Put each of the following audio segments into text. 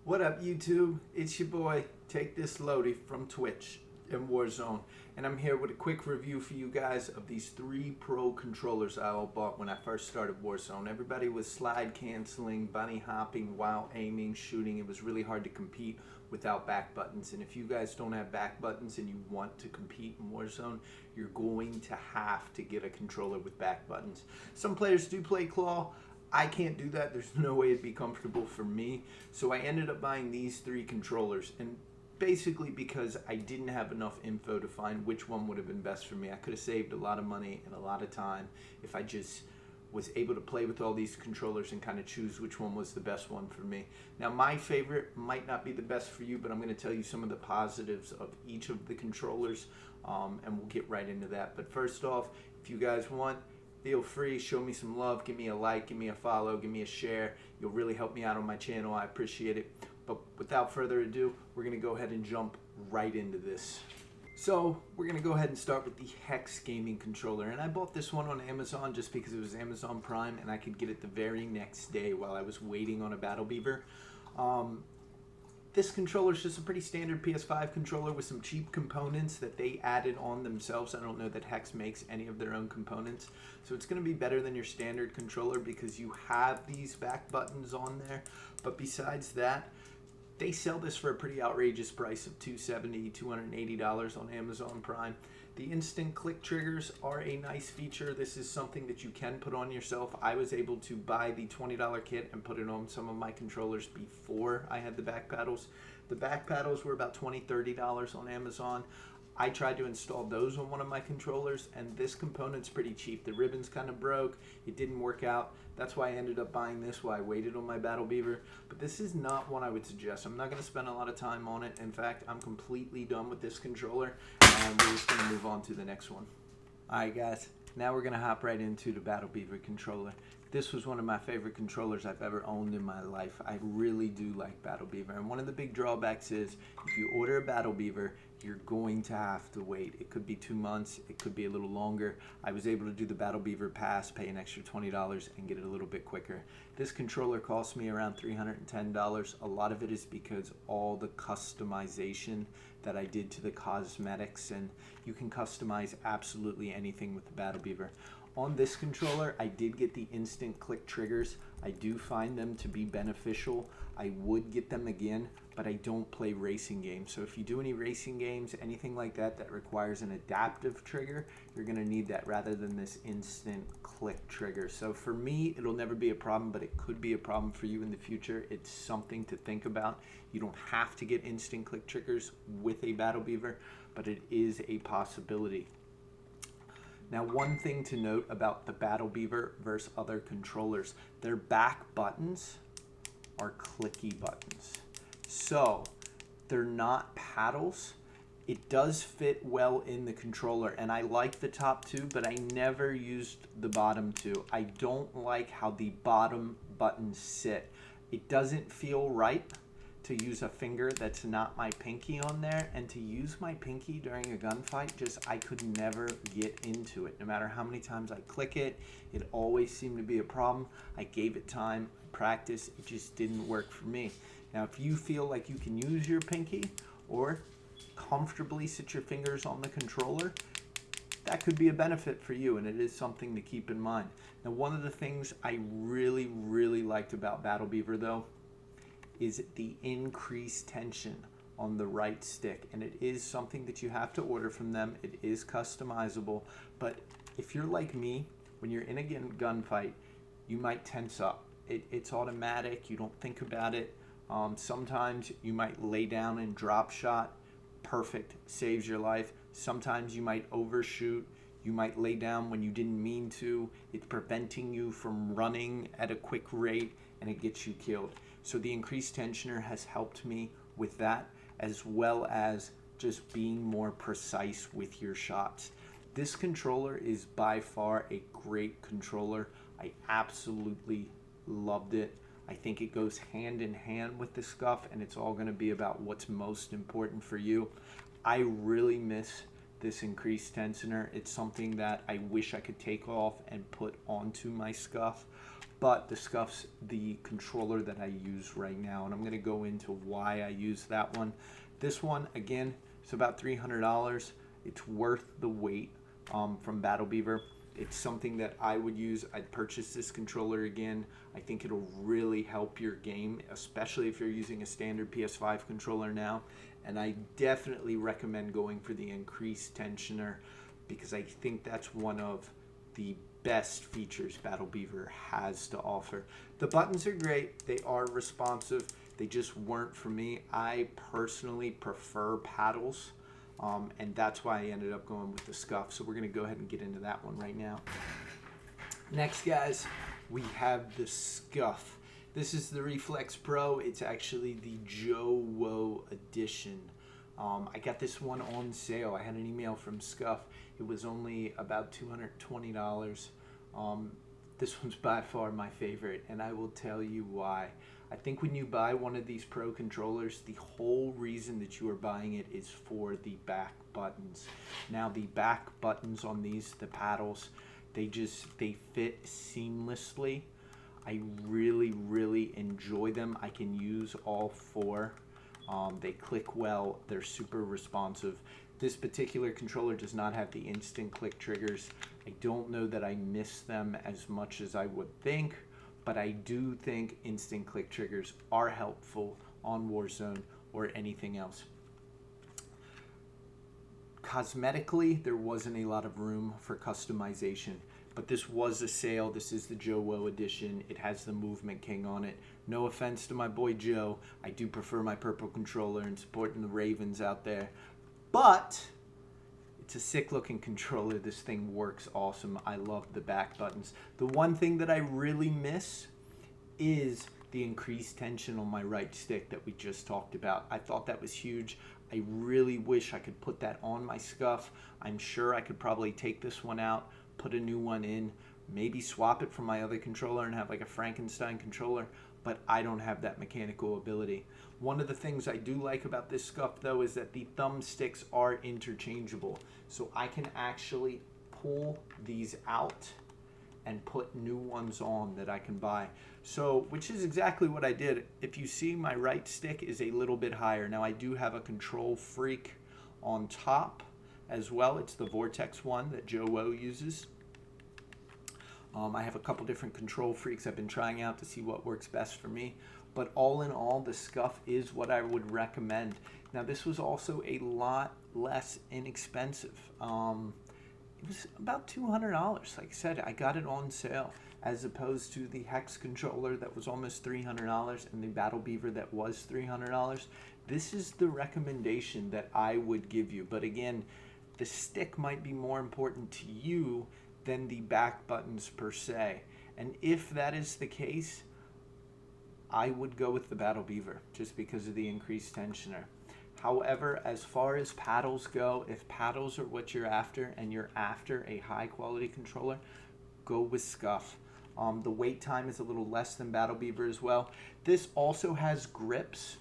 What up, YouTube? It's your boy, Take This Lodi from Twitch and Warzone, and I'm here with a quick review for you guys of these 3 Pro controllers I all bought when I first started Warzone. Everybody was slide canceling, bunny hopping while aiming, shooting. It was really hard to compete without back buttons, and if you guys don't have back buttons and you want to compete in Warzone, you're going to have to get a controller with back buttons. Some players do play claw. I can't do that. There's no way it'd be comfortable for me. So I ended up buying these 3 controllers, and basically because I didn't have enough info to find which one would have been best for me. I could have saved a lot of money and a lot of time if I just was able to play with all these controllers and kind of choose which one was the best one for me. Now, my favorite might not be the best for you, but I'm going to tell you some of the positives of each of the controllers, and we'll get right into that. But first off, if you guys want, feel free, show me some love, give me a like, give me a follow, give me a share. You'll really help me out on my channel. I appreciate it. But without further ado, we're going to go ahead and jump right into this. So we're going to go ahead and start with the Hex gaming controller. And I bought this one on Amazon just because it was Amazon Prime and I could get it the very next day while I was waiting on a Battle Beaver. This controller is just a pretty standard PS5 controller with some cheap components that they added on themselves. I don't know that Hex makes any of their own components. So it's going to be better than your standard controller because you have these back buttons on there. But besides that, they sell this for a pretty outrageous price of $270, $280 on Amazon Prime. The instant click triggers are a nice feature. This is something that you can put on yourself. I was able to buy the $20 kit and put it on some of my controllers before I had the back paddles. The back paddles were about $20, $30 on Amazon. I tried to install those on one of my controllers, and this component's pretty cheap. The ribbon's kind of broke. It didn't work out. That's why I ended up buying this while I waited on my Battle Beaver. But this is not one I would suggest. I'm not going to spend a lot of time on it. In fact, I'm completely done with this controller, and we're just going to move on to the next one. Alright guys, now we're going to hop right into the Battle Beaver controller. This was one of my favorite controllers I've ever owned in my life. I really do like Battle Beaver, and one of the big drawbacks is if you order a Battle Beaver, you're going to have to wait. It could be 2 months, it could be a little longer. I was able to do the Battle Beaver Pass, pay an extra $20 and get it a little bit quicker. This controller cost me around $310. A lot of it is because all the customization that I did to the cosmetics, and you can customize absolutely anything with the Battle Beaver. On this controller, I did get the instant click triggers. I do find them to be beneficial. I would get them again, but I don't play racing games. So if you do any racing games, anything like that that requires an adaptive trigger, you're gonna need that rather than this instant click trigger. So for me, it'll never be a problem, but it could be a problem for you in the future. It's something to think about. You don't have to get instant click triggers with a Battle Beaver, but it is a possibility. Now, one thing to note about the Battle Beaver versus other controllers, their back buttons are clicky buttons. So they're not paddles. It does fit well in the controller, and I like the top 2, but I never used the bottom 2. I don't like how the bottom buttons sit. It doesn't feel right to use a finger that's not my pinky on there, and to use my pinky during a gunfight, I could never get into it. No matter how many times I click it, it always seemed to be a problem. I gave it time, practice, it just didn't work for me. Now, if you feel like you can use your pinky or comfortably sit your fingers on the controller, that could be a benefit for you, and it is something to keep in mind. Now, one of the things I really liked about Battle Beaver, though, is the increased tension on the right stick, and it is something that you have to order from them. It is customizable, but if you're like me, when you're in a gunfight, you might tense up. It's automatic, you don't think about it. Sometimes you might lay down and drop shot, perfect, saves your life. Sometimes you might overshoot, you might lay down when you didn't mean to. It's preventing you from running at a quick rate, and it gets you killed. So the increased tensioner has helped me with that, as well as just being more precise with your shots. This controller is by far a great controller. I absolutely loved it. I think it goes hand in hand with the Scuff, and it's all going to be about what's most important for you. I really miss this increased tensioner. It's something that I wish I could take off and put onto my Scuff. but the Scuff's the controller that I use right now, and I'm going to go into why I use that one. This one, again, it's about $300. It's worth the wait from Battle Beaver. It's something that I would use. I'd purchase this controller again. I think it'll really help your game, especially if you're using a standard PS5 controller now. And I definitely recommend going for the increased tensioner, because I think that's one of the best features Battle Beaver has to offer. The buttons are great. They are responsive. They just weren't for me. I personally prefer paddles. And that's why I ended up going with the Scuff. So we're going to go ahead and get into that one right now. Next, guys, we have the Scuff. This is the Reflex Pro. It's actually the Joe Woe edition. I got this one on sale. I had an email from Scuff. It was only about $220. This one's by far my favorite, and I will tell you why. I think when you buy one of these Pro controllers, the whole reason that you are buying it is for the back buttons. Now, the back buttons on these, the paddles, they fit seamlessly. I really, really enjoy them. I can use all four. They click well. They're super responsive. This particular controller does not have the instant click triggers. I don't know that I miss them as much as I would think, but I do think instant click triggers are helpful on Warzone or anything else. Cosmetically, there wasn't a lot of room for customization, but this was a sale. This is the Joe Woe edition. It has the Movement King on it. No offense to my boy Joe. I do prefer my purple controller and supporting the Ravens out there, but it's a sick looking controller. This thing works awesome. I love the back buttons. The one thing that I really miss is the increased tension on my right stick that we just talked about. I thought that was huge. I really wish I could put that on my Scuff. I'm sure I could probably take this one out, put a new one in, maybe swap it from my other controller and have like a Frankenstein controller, but I don't have that mechanical ability. One of the things I do like about this Scuff, though, is that the thumbsticks are interchangeable. So I can actually pull these out and put new ones on that I can buy. So, which is exactly what I did. If you see, my right stick is a little bit higher. Now, I do have a Control Freak on top as well. It's the Vortex one that Joe Woe uses. I have a couple different Control Freaks I've been trying out to see what works best for me. But all in all, the Scuff is what I would recommend. Now, this was also a lot less inexpensive. It was about $200. Like I said, I got it on sale, as opposed to the Hex controller that was almost $300 and the Battle Beaver that was $300. This is the recommendation that I would give you. But again, the stick might be more important to you than the back buttons per se. And if that is the case, I would go with the Battle Beaver just because of the increased tensioner. However, as far as paddles go, if paddles are what you're after and you're after a high quality controller, go with Scuff. The wait time is a little less than Battle Beaver as well. This also has grips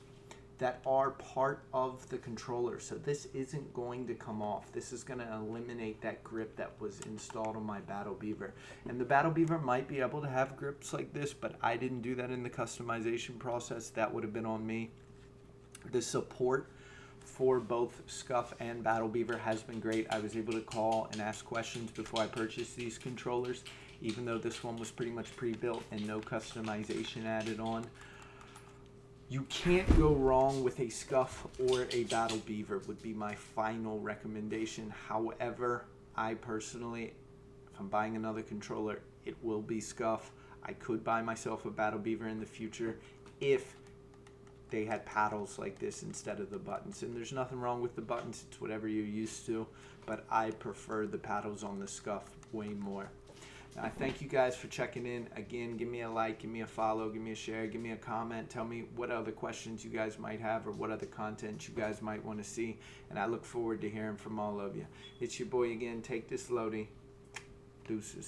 that are part of the controller, so this isn't going to come off. This is going to eliminate that grip that was installed on my Battle Beaver. And the Battle Beaver might be able to have grips like this, but I didn't do that in the customization process. That would have been on me. The support for both Scuff and Battle Beaver has been great. I was able to call and ask questions before I purchased these controllers, even though this one was pretty much pre-built and no customization added on. You can't go wrong with a Scuff or a Battle Beaver would be my final recommendation. However, I personally, if I'm buying another controller, it will be Scuff. I could buy myself a Battle Beaver in the future if they had paddles like this instead of the buttons. And there's nothing wrong with the buttons. It's whatever you're used to. But I prefer the paddles on the Scuff way more. I thank you guys for checking in. Again, give me a like, give me a follow, give me a share, give me a comment. Tell me what other questions you guys might have or what other content you guys might want to see. And I look forward to hearing from all of you. It's your boy again. Take this loading. Deuces.